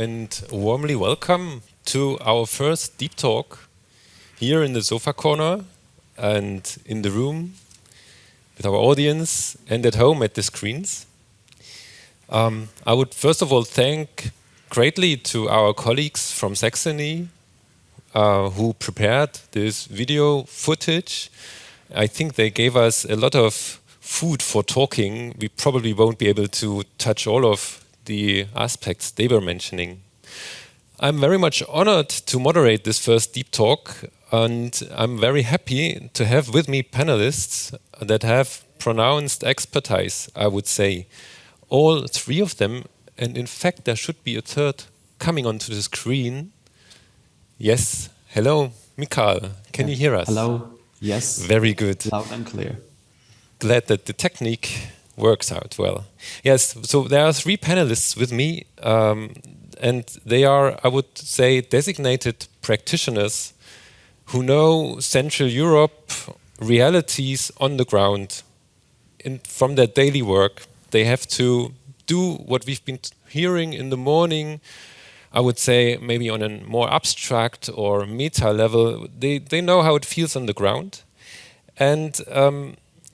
and warmly welcome to our first Deep Talk here in the sofa corner and in the room with our audience and at home at the screens. I would first of all thank greatly to our colleagues from Saxony who prepared this video footage. I think they gave us a lot of food for talking. We probably won't be able to touch all of the aspects they were mentioning. I'm very much honored to moderate this first Deep Talk, and I'm very happy to have with me panelists that have pronounced expertise, I would say. All three of them, and in fact there should be a third coming onto the screen. Yes, hello, Mikael, can you hear us? Hello, yes. Very good. Loud and clear. Glad that the technique works out well. Yes, so there are three panelists with me, and they are, I would say, designated practitioners who know Central Europe realities on the ground. From their daily work, they have to do what we've been hearing in the morning, I would say maybe on a more abstract or meta level. They know how it feels on the ground. And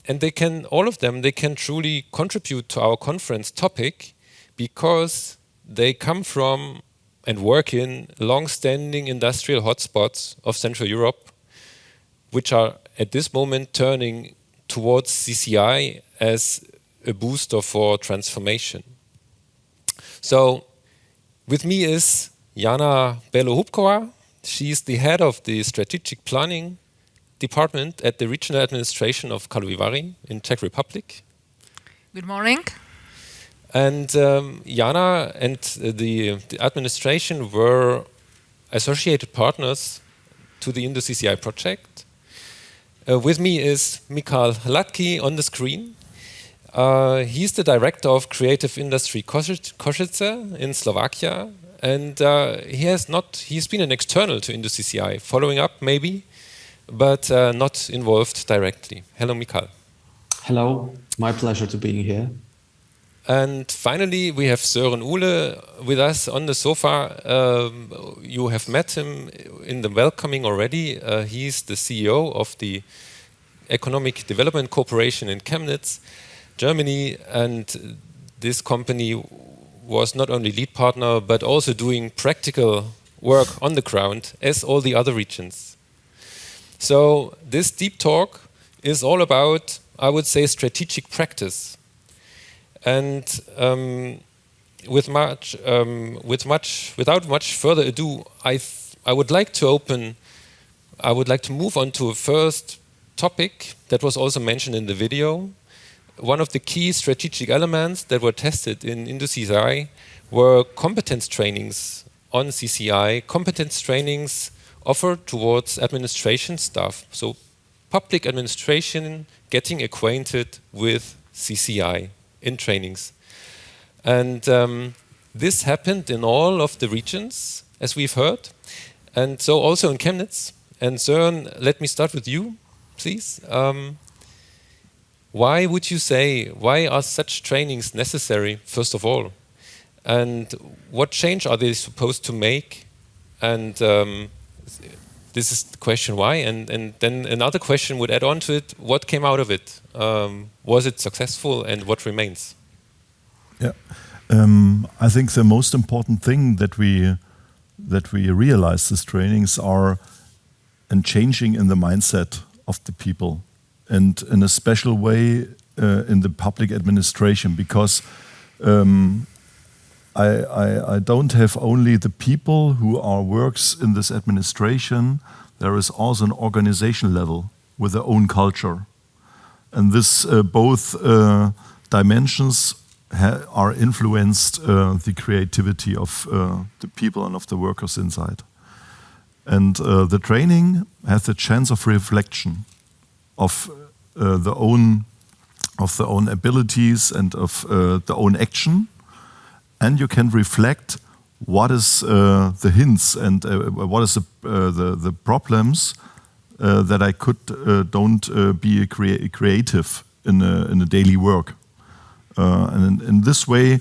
they can, all of them, they can truly contribute to our conference topic because they come from and work in long-standing industrial hotspots of Central Europe, which are at this moment turning towards CCI as a booster for transformation. So with me is Jana Belo-Hubkova. She's the head of the strategic planning department at the regional administration of Karlovy Vary in Czech Republic. Good morning. And Jana and the administration were associated partners to the IndoCCI project. With me is Michal Hladký on the screen. He's the director of Creative Industry Košice in Slovakia, and he's been an external to IndoCCI, following up maybe, but not involved directly. Hello, Michal. Hello, my pleasure to being here. And finally, we have Søren Uhle with us on the sofa. You have met him in the welcoming already. He's the CEO of the Economic Development Corporation in Chemnitz, Germany, and this company was not only lead partner, but also doing practical work on the ground as all the other regions. So this deep talk is all about, I would say, strategic practice. And without much further ado, I would like to move on to a first topic that was also mentioned in the video. One of the key strategic elements that were tested in IndoCCI were competence trainings on CCI, competence trainings offered towards administration staff. So public administration getting acquainted with CCI in trainings. And this happened in all of the regions, as we've heard. And so also in Chemnitz. And Søren, let me start with you, please. Why would you say, why are such trainings necessary, first of all? And what change are they supposed to make? And this is the question why. And then another question would add on to it, what came out of it? Was it successful and what remains? Yeah, I think the most important thing that we realize these trainings are and changing in the mindset of the people, and in a special way in the public administration, because I don't have only the people who are works in this administration, there is also an organization level with their own culture. And this both dimensions are influenced the creativity of the people and of the workers inside. And the training has a chance of reflection of the own abilities and of the own action. And you can reflect what is the hints and what is the problems that I don't be creative in a daily work. And in this way,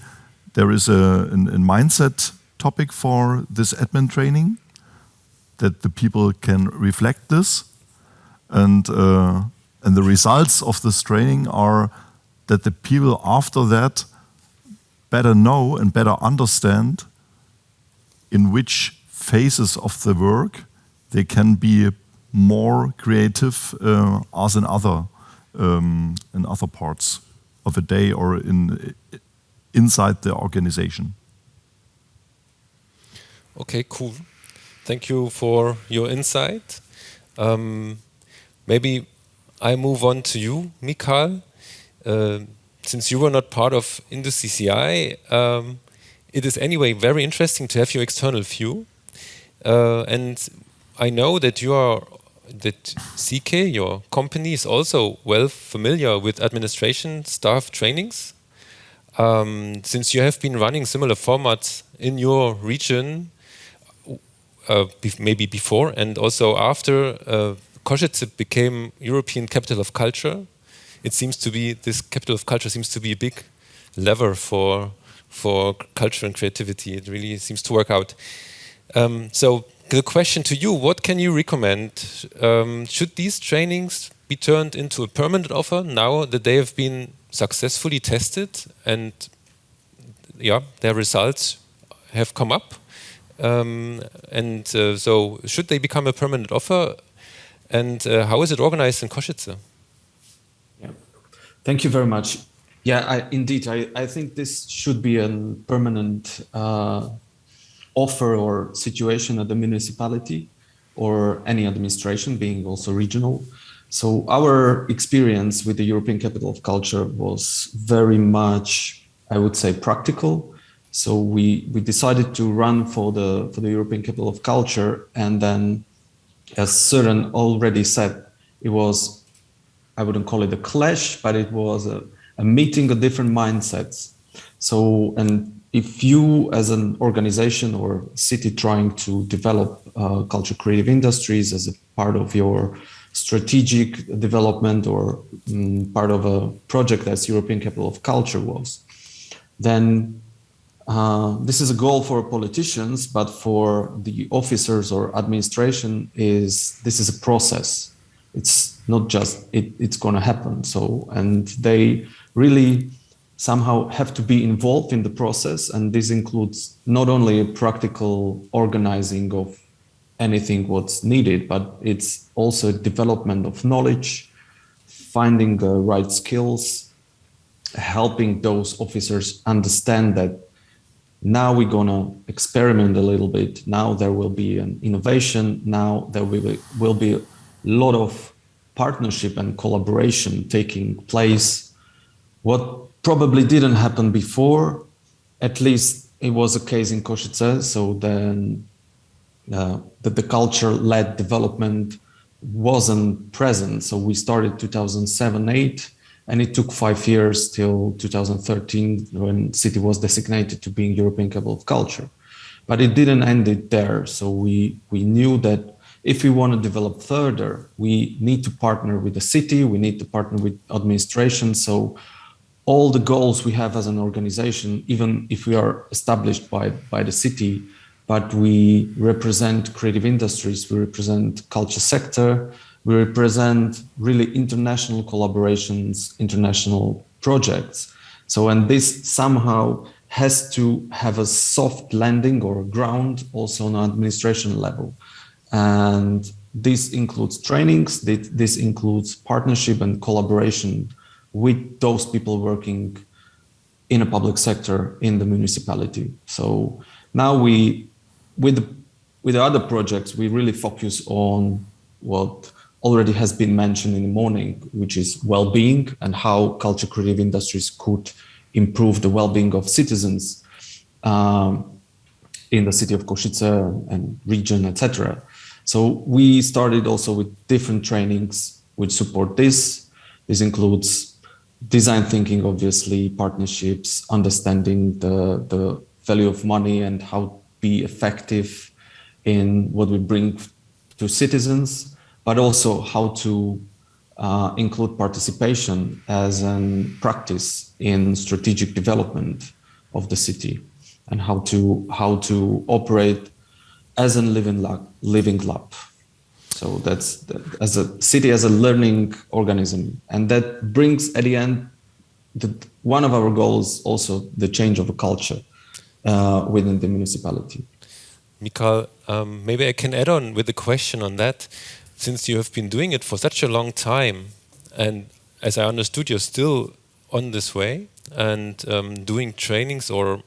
there is a mindset topic for this admin training, that the people can reflect this. And the results of this training are that the people after that better know and better understand in which phases of the work they can be more creative as in other parts of a day or inside the organization. Okay, cool. Thank you for your insight. Maybe I move on to you, Mikhail. Since you were not part of InduCCI, it is anyway very interesting to have your external view. And I know that that CK, your company, is also well familiar with administration staff trainings. Since you have been running similar formats in your region, maybe before and also after Košice became European Capital of Culture, it seems to be, this Capital of Culture seems to be a big lever for culture and creativity. It really seems to work out. So the question to you, what can you recommend? Should these trainings be turned into a permanent offer now that they have been successfully tested and their results have come up? So should they become a permanent offer? And how is it organized in Košice? Yeah. Thank you very much. Yeah, indeed, I think this should be a permanent offer or situation at the municipality or any administration, being also regional. So our experience with the European Capital of Culture was very much, I would say, practical. So we decided to run for the European Capital of Culture, and then, as Søren already said, it was, I wouldn't call it a clash, but it was a meeting of different mindsets. So, and if you as an organization or city trying to develop culture creative industries as a part of your strategic development or part of a project as European Capital of Culture was, then this is a goal for politicians, but for the officers or administration this is a process. It's not just it's going to happen. So, and they really somehow have to be involved in the process, and this includes not only a practical organizing of anything what's needed, but it's also development of knowledge, finding the right skills, helping those officers understand that now we're going to experiment a little bit. Now there will be an innovation. Now there will be a lot of partnership and collaboration taking place. What probably didn't happen before, at least it was a case in Košice. So then the culture-led development wasn't present. So we started 2007-8. And it took 5 years till 2013 when city was designated to being European Capital of Culture. But it didn't end it there. So we knew that if we want to develop further, we need to partner with the city, we need to partner with administration. So all the goals we have as an organization, even if we are established by the city, but we represent creative industries, we represent culture sector, we represent really international collaborations, international projects. So, and this somehow has to have a soft landing or a ground also on an administration level. And this includes trainings, this includes partnership and collaboration with those people working in a public sector in the municipality. So now with the other projects, we really focus on what already has been mentioned in the morning, which is well-being and how culture creative industries could improve the well-being of citizens in the city of Košice and region, etc. So we started also with different trainings which support this. This includes design thinking, obviously, partnerships, understanding the value of money and how to be effective in what we bring to citizens, but also how to include participation as a practice in strategic development of the city. and how to operate as a living lab. So that's as a city as a learning organism, and that brings at the end one of our goals also the change of a culture within the municipality. Mikhail, maybe I can add on with a question on that. Since you have been doing it for such a long time, and as I understood, you're still on this way and doing trainings, or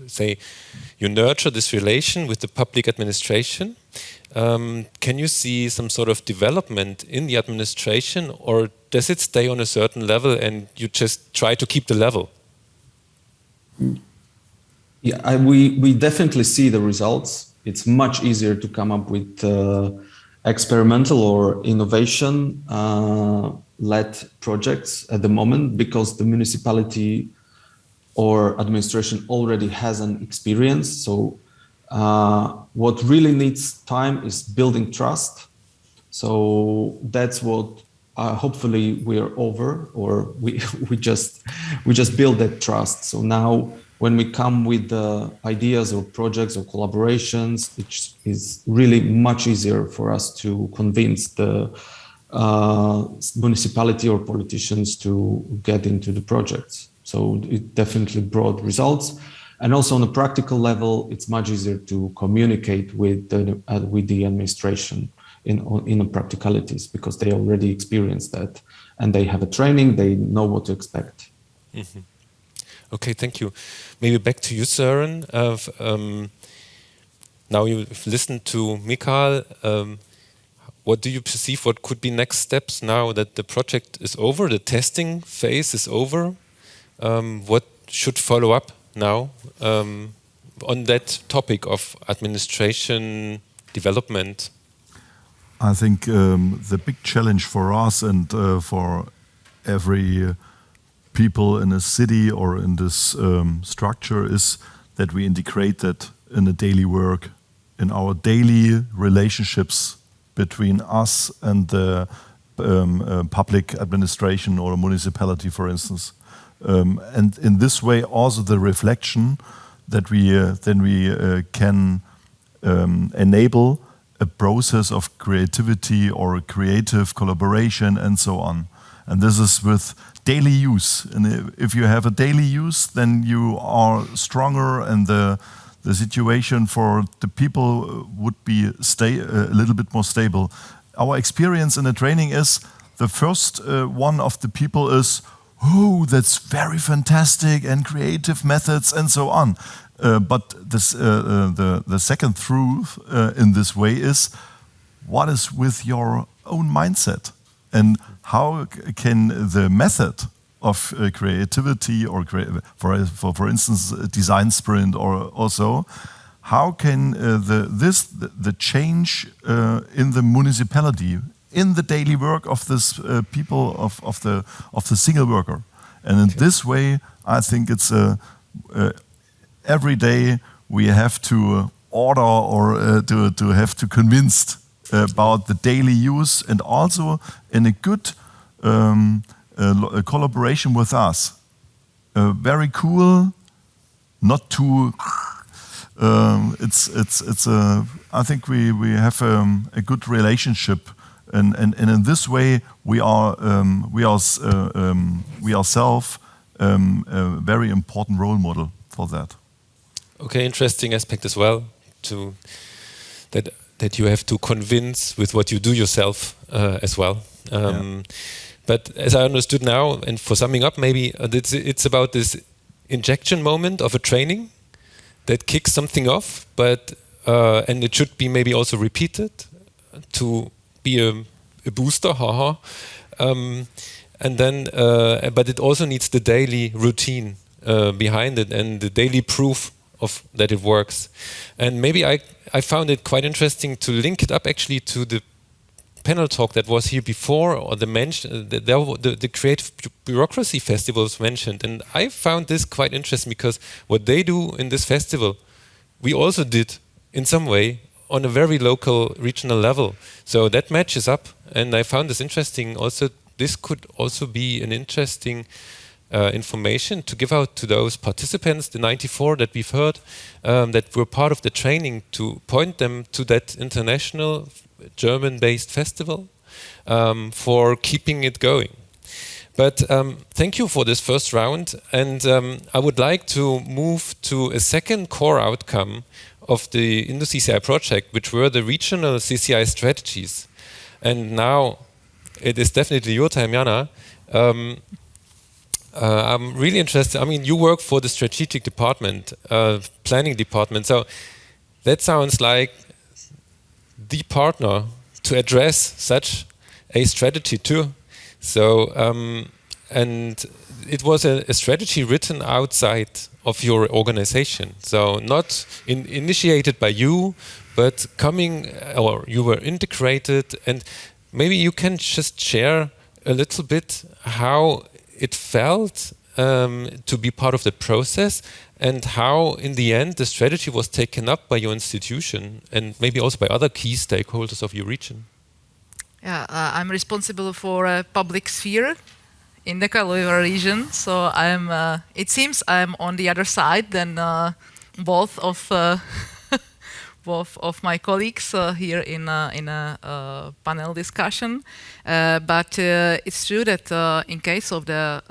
say you nurture this relation with the public administration. Can you see some sort of development in the administration, or does it stay on a certain level and you just try to keep the level? Yeah, we definitely see the results. It's much easier to come up with experimental or innovation led projects at the moment because the municipality or administration already has an experience. So what really needs time is building trust. So that's what hopefully we're over, or we just build that trust. So now when we come with ideas or projects or collaborations, it is really much easier for us to convince the municipality or politicians to get into the projects. So it definitely brought results. And also on a practical level, it's much easier to communicate with the administration in the practicalities, because they already experienced that and they have a training, they know what to expect. Mm-hmm. Okay, thank you. Maybe back to you, Søren. Now you've listened to Mikhail. What do you perceive? What could be next steps now that the project is over, the testing phase is over? What should follow up now on that topic of administration development? I think the big challenge for us and for every people in a city or in this structure is that we integrate that in the daily work, in our daily relationships between us and the public administration or municipality, for instance. And in this way, also the reflection that we can enable a process of creativity or creative collaboration and so on. And this is with daily use. And if you have a daily use, then you are stronger, and the situation for the people would be a little bit more stable. Our experience in the training is the first one of the people is, oh, that's very fantastic and creative methods and so on. But this, the second truth in this way is, what is with your own mindset? And how can the method of creativity or for instance, a design sprint or also, how can the change in the municipality, in the daily work of this people of the single worker, and in this way, I think it's every day we have to order or to have to convince about the daily use, and also in a good collaboration with us. Very cool, not too. I think we have a good relationship, and in this way we ourselves a very important role model for that. Okay, interesting aspect as well, to that you have to convince with what you do yourself as well. But as I understood now, and for summing up, maybe it's about this injection moment of a training that kicks something off, but and it should be maybe also repeated to be a booster, and then but it also needs the daily routine behind it and the daily proof of that it works. And maybe I found it quite interesting to link it up actually to the panel talk that was here before, or the creative bureaucracy festival was mentioned, and I found this quite interesting because what they do in this festival, we also did in some way on a very local, regional level. So that matches up, and I found this interesting. Also, this could also be an interesting information to give out to those participants, the 94 that we've heard, that were part of the training, to point them to that international German-based festival for keeping it going. But thank you for this first round, and I would like to move to a second core outcome of the IndoCCI project, which were the regional CCI strategies. And now it is definitely your time, Jana. I'm really interested. I mean, you work for the strategic department, planning department. So that sounds like the partner to address such a strategy too. So, and it was a strategy written outside of your organization. So not initiated by you, but coming, or you were integrated. And maybe you can just share a little bit how it felt to be part of the process, and how in the end the strategy was taken up by your institution and maybe also by other key stakeholders of your region. Yeah, I'm responsible for public sphere in the Karlovy region, so I'm. It seems I'm on the other side than both of both of my colleagues here in a panel discussion. But it's true that in case of the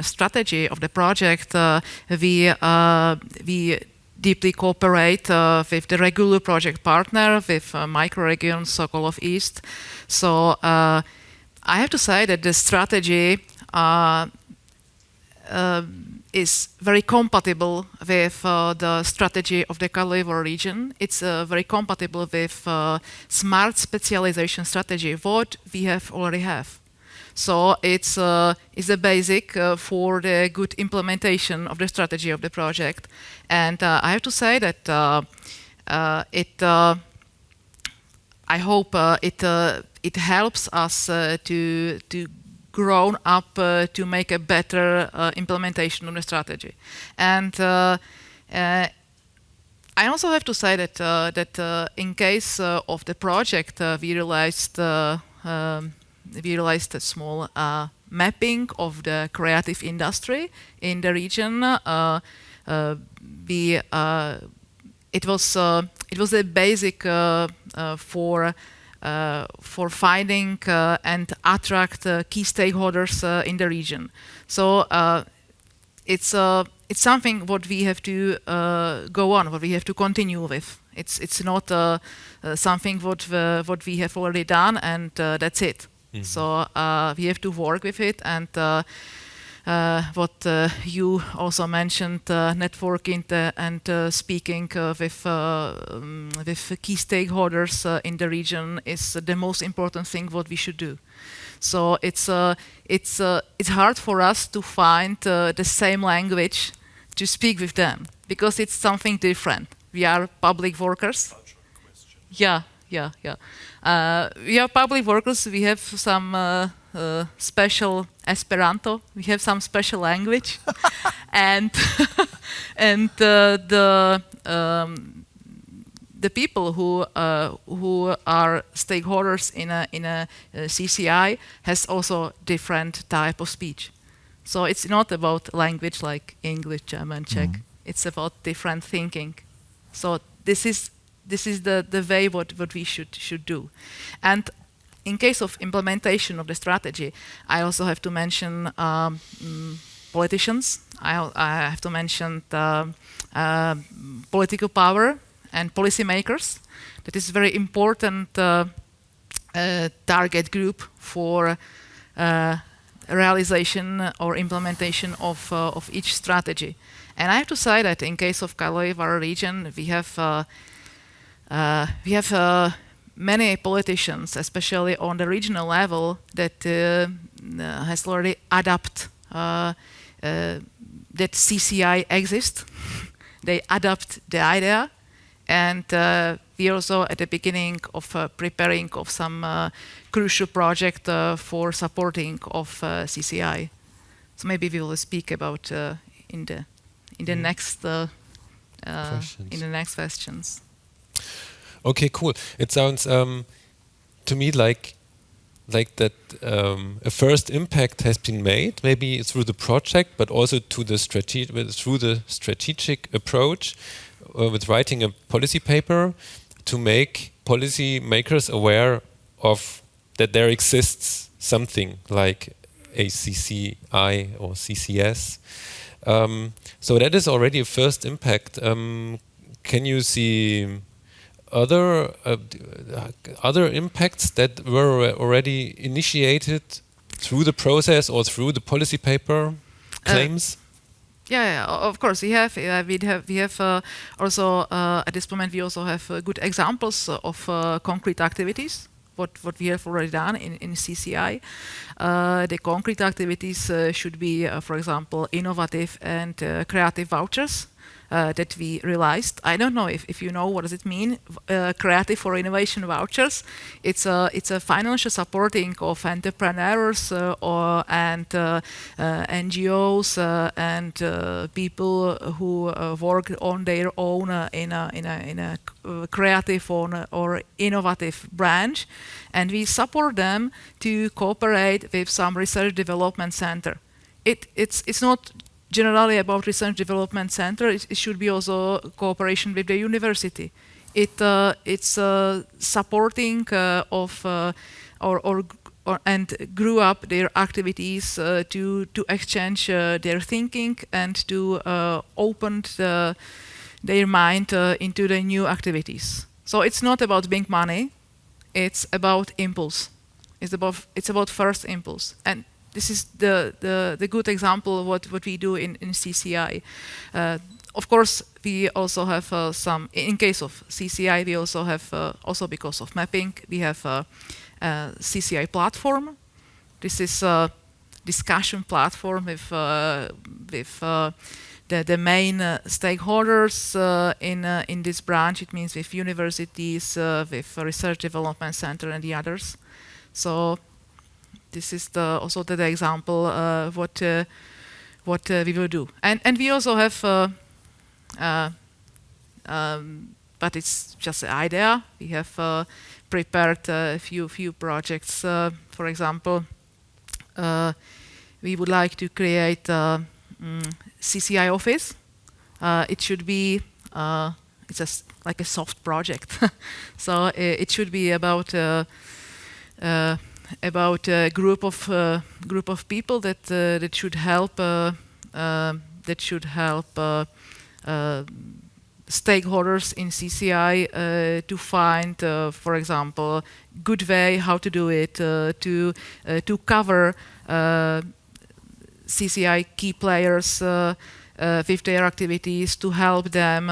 strategy of the project, we deeply cooperate with the regular project partner, with microregion Sokolov East. So I have to say that the strategy is very compatible with the strategy of the Karlovy region. It's very compatible with smart specialization strategy, what we have already have. So it's a basic for the good implementation of the strategy of the project. And I have to say that I hope it helps us to grown up to make a better implementation of the strategy. And I also have to say that in case of the project, we realized a small mapping of the creative industry in the region. It was a basic for finding and attract key stakeholders in the region. So it's something what we have to go on, what we have to continue with. It's not something what we have already done and that's it. Mm-hmm. So we have to work with it, and what you also mentioned, networking and speaking with key stakeholders in the region is the most important thing what we should do. So it's hard for us to find the same language to speak with them, because it's something different. We are public workers. Yeah. We are public workers. We have some special Esperanto. We have some special language, and the people who are stakeholders in a CCI has also different type of speech. So it's not about language like English, German, Czech. Mm. It's about different thinking. So this is the way what we should do. And in case of implementation of the strategy, I also have to mention politicians. I have to mention political power and policymakers. That is a very important target group for realization or implementation of each strategy. And I have to say that in case of Karlovy region, we have many politicians, especially on the regional level, that has already adopted that CCI exists. They adopt the idea, and we also at the beginning of preparing of some crucial project for supporting of CCI. So maybe we will speak about in the next questions. Okay, cool. It sounds to me like like that a first impact has been made, maybe through the project, but also to the through the strategic approach with writing a policy paper to make policy makers aware of that there exists something like a CCI or CCS. So that is already a first impact. Can you see other impacts that were already initiated through the process or through the policy paper claims? Yeah, of course we have. We have also at this moment we also have good examples of concrete activities. What we have already done in CCI. The concrete activities should be, for example, innovative and creative vouchers. That we realized. I don't know if you know what does it mean, creative or innovation vouchers. It's a financial supporting of entrepreneurs and NGOs and people who work on their own in a creative or innovative branch, and we support them to cooperate with some research development center. It's not generally about research development center. It should be also cooperation with the university. It's supporting of and grew up their activities to exchange their thinking and to open their mind into the new activities. So it's not about big money. It's about impulse. It's about first impulse. And this is the good example of what we do in CCI. Of course, we also have some, in case of CCI, we also have, also because of mapping, we have a CCI platform. This is a discussion platform with the main stakeholders in this branch. It means with universities, with research development center and the others. So this is also the example what we will do, and we also have, but it's just an idea. We have prepared a few projects. For example, we would like to create a CCI office. It should be it's like a soft project, so it should be about a group of people that should help stakeholders in CCI to find, for example, good way how to do it, to cover CCI key players with their activities, to help them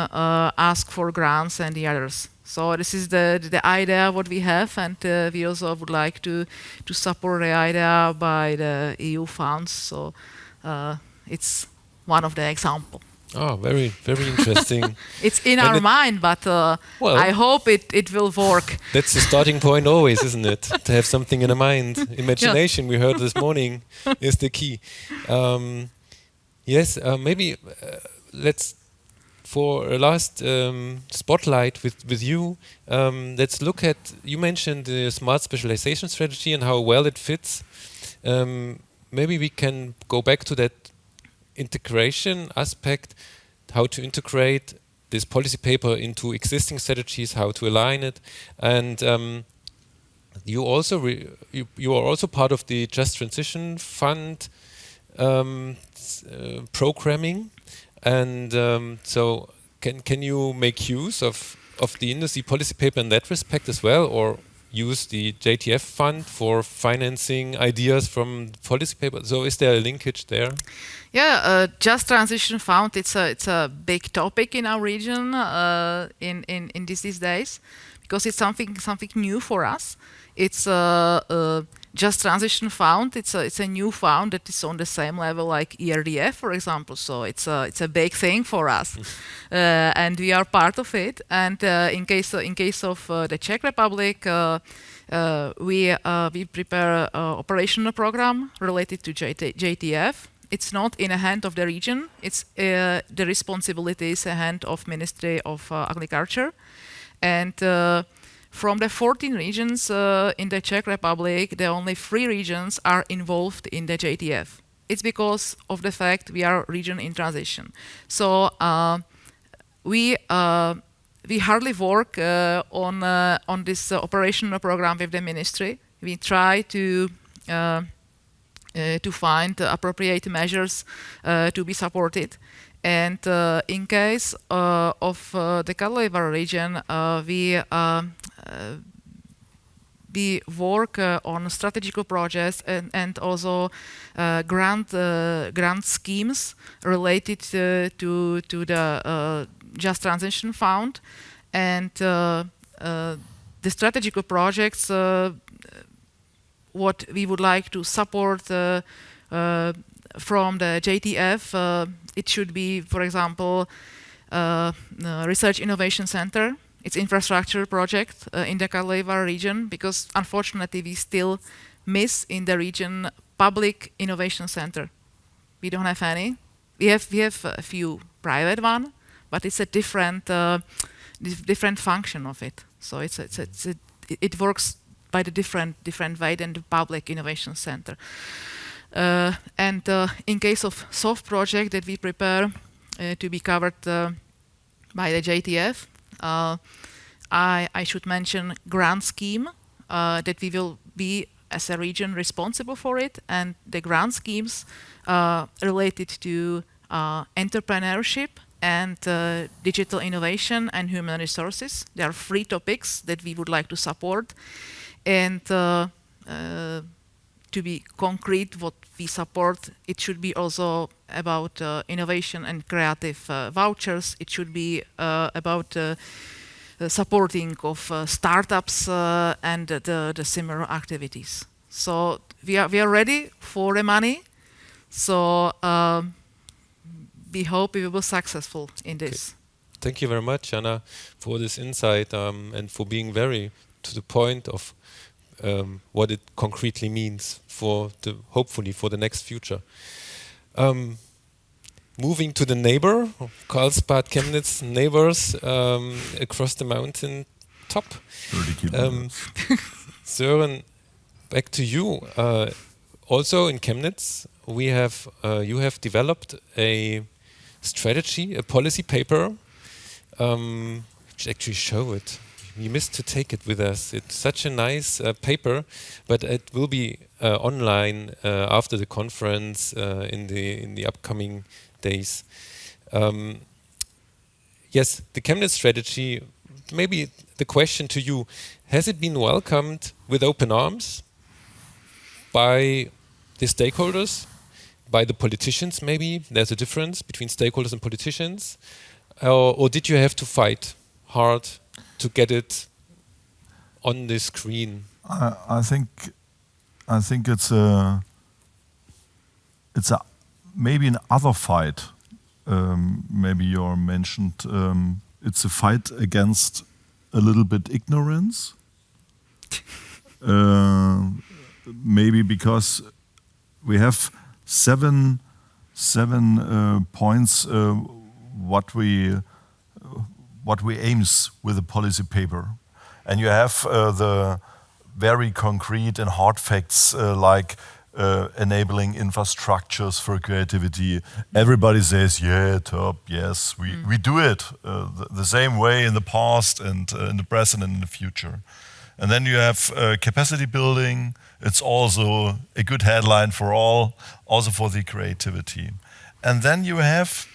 ask for grants and the others. So this is the idea what we have, and we also would like to support the idea by the EU funds. So it's one of the examples. Oh, very, very interesting. It's in our mind, but well, I hope it will work. That's the starting point always, isn't it? To have something in the mind. Imagination, we heard this morning, is the key. Yes, maybe let's, for a last spotlight with you, let's look at, you mentioned the smart specialization strategy and how well it fits. Maybe we can go back to that integration aspect, how to integrate this policy paper into existing strategies, how to align it. And you also you are also part of the Just Transition Fund programming. And so can you make use of the industry policy paper in that respect as well, or use the JTF fund for financing ideas from policy paper? So is there a linkage there? Yeah, Just Transition Fund, it's a big topic in our region in these days, because it's something new for us. It's Just Transition Fund. It's a new fund that is on the same level like ERDF, for example. So it's a big thing for us, and we are part of it. And in case of the Czech Republic, we prepare an operational program related to JTF. It's not in the hand of the region. It's the responsibility is in the hand of Ministry of Agriculture, and from the 14 regions in the Czech Republic, the only 3 regions are involved in the JTF. It's because of the fact we are a region in transition. So we hardly work on this operational program with the ministry. We try to find appropriate measures to be supported. And in case of the Karlovar region, we work on strategic projects and also grant schemes related to the Just Transition Fund. And the strategic projects what we would like to support from the JTF, it should be, for example, Research Innovation Center. It's infrastructure project in the Karlovar region, because unfortunately we still miss in the region public innovation center. We don't have any. We have a few private one, but it's a different function of it. So it works by the different way than the public innovation center. And in case of soft project that we prepare to be covered by the JTF, I should mention grant scheme that we will be as a region responsible for it, and the grant schemes related to entrepreneurship and digital innovation and human resources. There are 3 topics that we would like to support, and to be concrete what we support, it should be also about innovation and creative vouchers. It should be about supporting of startups and the similar activities. So we are ready for the money. So we hope we will be successful in this. Okay. Thank you very much, Anna, for this insight and for being very to the point of what it concretely means for hopefully for the next future. Moving to the neighbor, Karlsbad, Chemnitz neighbors across the mountain top. 30 kilometers. Sören, back to you. Also in Chemnitz, you have developed a strategy, a policy paper. Should actually show it. We missed to take it with us. It's such a nice paper, but it will be online after the conference in the upcoming days. Yes, the Chemnitz strategy. Maybe the question to you: has it been welcomed with open arms by the stakeholders, by the politicians? Maybe there's a difference between stakeholders and politicians, or did you have to fight hard to get it on the screen? I think it's a maybe an other fight. Maybe you mentioned it's a fight against a little bit ignorance. Maybe because we have seven points what we aims with a policy paper, and you have the very concrete and hard facts like enabling infrastructures for creativity. Everybody says, yeah, top, yes, we do it the same way in the past and in the present and in the future. And then you have capacity building. It's also a good headline for all, also for the creativity. And then you have,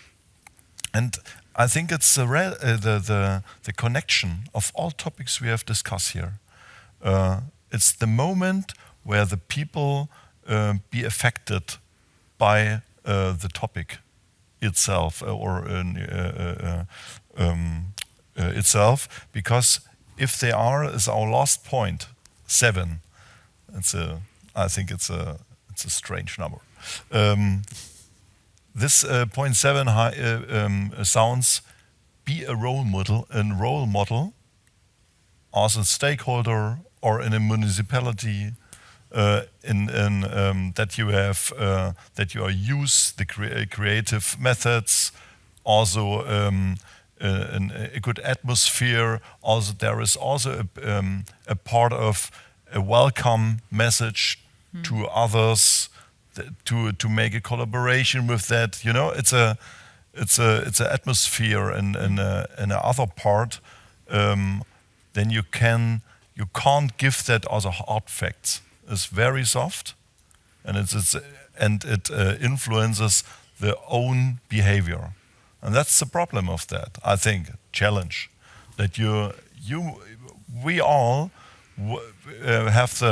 and I think it's the connection of all topics we have discussed here. It's the moment where the people be affected by the topic itself itself, because if they are, is our last point 7. I think it's a strange number. This point 7 sounds be a role model, as a stakeholder or in a municipality, that you have use the creative methods, also a good atmosphere. Also, there is also a part of a welcome message to others, to make a collaboration with that. You know, it's a atmosphere and a other part. Then you can't give that as a hard facts. It's very soft, and it influences their own behavior. And that's the problem of that, I think, challenge. That we all have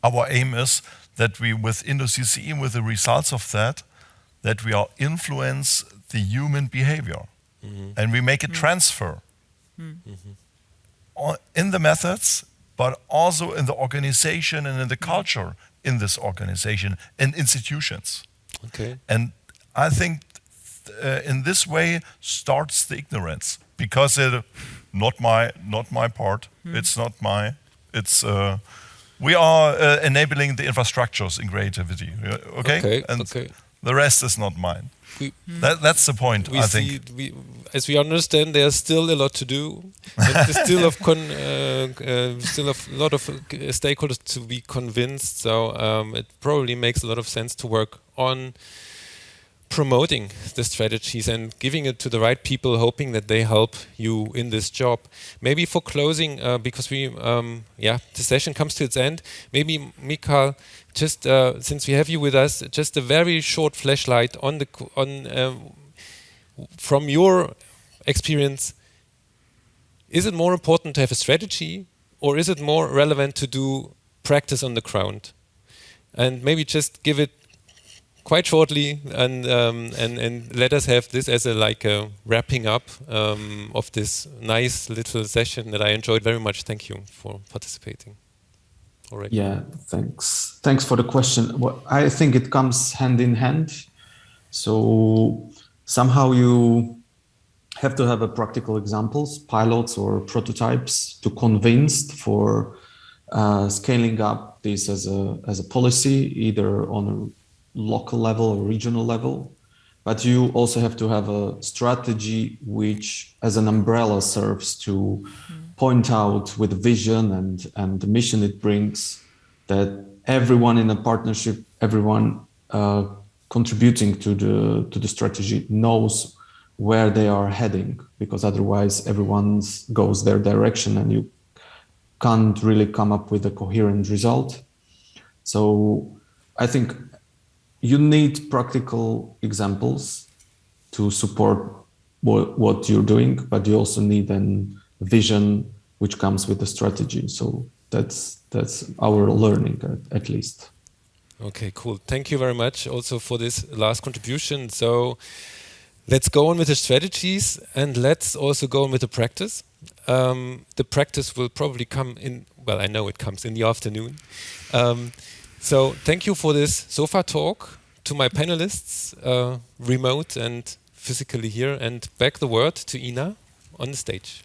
our aim is that we, with IndoCCE, with the results of that we are influence the human behavior. And we make a transfer in the methods, but also in the organization and in the culture in this organization and institutions. Okay. And I think in this way starts the ignorance, because not my part. It's not my. It's we are enabling the infrastructures in creativity. Okay. And the rest is not mine. That's the point. I think. As we understand, there's still a lot to do. And there's still still a lot of stakeholders to be convinced. So it probably makes a lot of sense to work on promoting the strategies and giving it to the right people, hoping that they help you in this job. Maybe for closing, because the session comes to its end. Maybe Mikael, just since we have you with us, just a very short flashlight from your experience. Is it more important to have a strategy, or is it more relevant to do practice on the ground? And maybe just give it quite shortly, and let us have this as a wrapping up of this nice little session that I enjoyed very much. Thank you for participating already. Yeah, thanks. Thanks for the question. Well, I think it comes hand in hand. So somehow you have to have a practical examples, pilots or prototypes to convince for scaling up this as a policy, either on a local level or regional level. But you also have to have a strategy which as an umbrella serves to point out with vision and the mission it brings, that everyone in a partnership, everyone contributing to the strategy knows where they are heading, because otherwise everyone goes their direction and you can't really come up with a coherent result. So I think you need practical examples to support what you're doing, but you also need a vision which comes with the strategy. So that's our learning, at least. Okay, cool. Thank you very much also for this last contribution. So let's go on with the strategies, and let's also go on with the practice. The practice will probably come in, well, I know it comes in the afternoon. So thank you for this SOFA talk to my panelists, remote and physically here, and back the word to Ina on the stage.